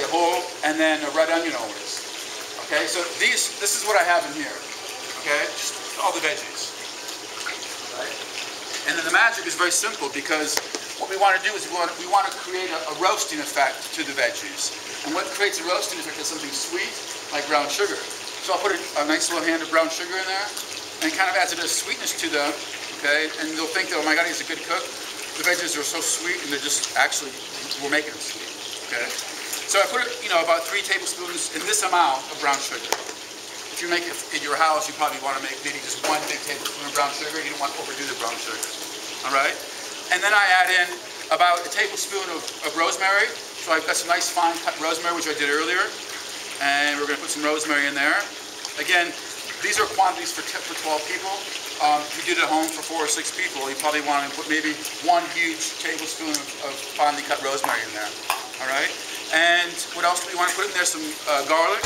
okay, whole, and then a red onion always. Okay, so this is what I have in here. Okay, just all the veggies. Right? And then the magic is very simple because what we want to do is we want to create a roasting effect to the veggies. And what creates a roasting effect is something sweet, like brown sugar. So I'll put a nice little hand of brown sugar in there, and it kind of adds a bit of sweetness to them. Okay, and they'll think that, oh my God, he's a good cook. The veggies are so sweet, and they're just actually, we're making them sweet. Okay, so I put, about 3 tablespoons in this amount of brown sugar. If you make it in your house, you probably want to make maybe just 1 big tablespoon of brown sugar. You don't want to overdo the brown sugar. All right, and then I add in about a tablespoon of rosemary. So I've got some nice fine cut rosemary, which I did earlier, and we're going to put some rosemary in there. Again, these are quantities for 12 people. If you did it at home for 4 or 6 people, you probably want to put maybe 1 huge tablespoon of finely cut rosemary in there. All right. And what else do we want to put in there? Some garlic.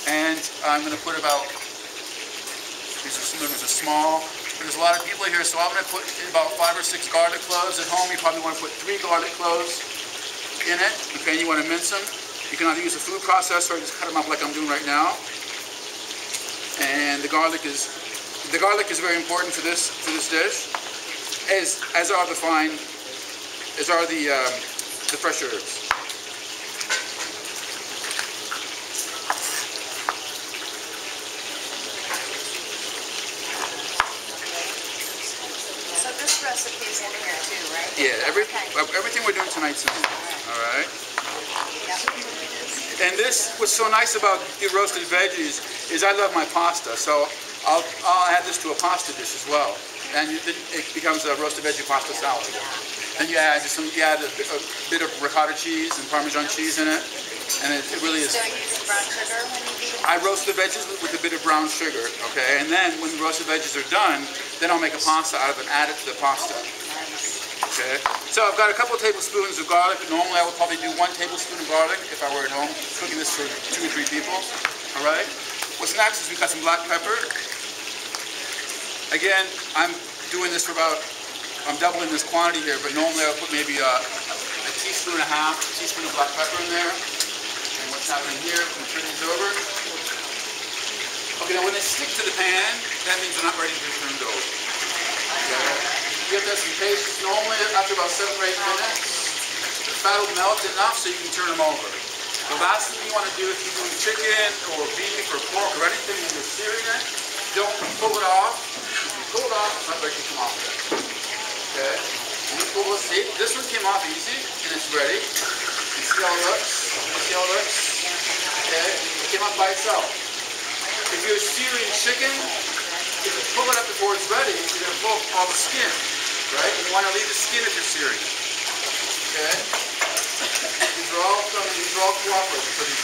And I'm going to put about, these are some members are small. There's a lot of people here, so I'm going to put about 5 or 6 garlic cloves. At home, you probably want to put 3 garlic cloves in it. Okay, you want to mince them. You can either use a food processor or just cut them up like I'm doing right now. And the garlic is very important for this dish, as are the fresh herbs. So this recipe is in here too, right? Yeah, everything we're doing tonight's in here. All right. And what's so nice about the roasted veggies is I love my pasta, so I'll add this to a pasta dish as well, and it becomes a roasted veggie pasta salad. Then you add a bit of ricotta cheese and Parmesan cheese in it, and it really is. So you use brown sugar when you do? I roast the veggies with a bit of brown sugar, okay, and then when the roasted veggies are done, then I'll make a pasta out of it and add it to the pasta. Okay, so I've got a couple of tablespoons of garlic. Normally I would probably do 1 tablespoon of garlic if I were at home cooking this for 2 or 3 people. All right. What's next is we've got some black pepper. Again, I'm doing this for I'm doubling this quantity here, but normally I'll put maybe a teaspoon and a half, teaspoon of black pepper in there. And what's happening here, I'm going to turn these over. Okay, now when they stick to the pan, that means they're not ready to be turned over. Okay. Give that some patience. Normally, after about 7 or 8 minutes, the fat will melt enough so you can turn them over. The last thing you want to do if you're doing chicken or beef or pork or anything and you're searing it, don't pull it off. If you pull it off, it's not ready to come off yet. Okay? When you pull this, see, this one came off easy and it's ready. You see how it looks? You see how it looks? Okay? It came off by itself. If you're searing chicken, if you pull it up before it's ready, you're going to pull all the skin, right? And you want to leave the skin if you're searing it. Okay? These are all cooperative for these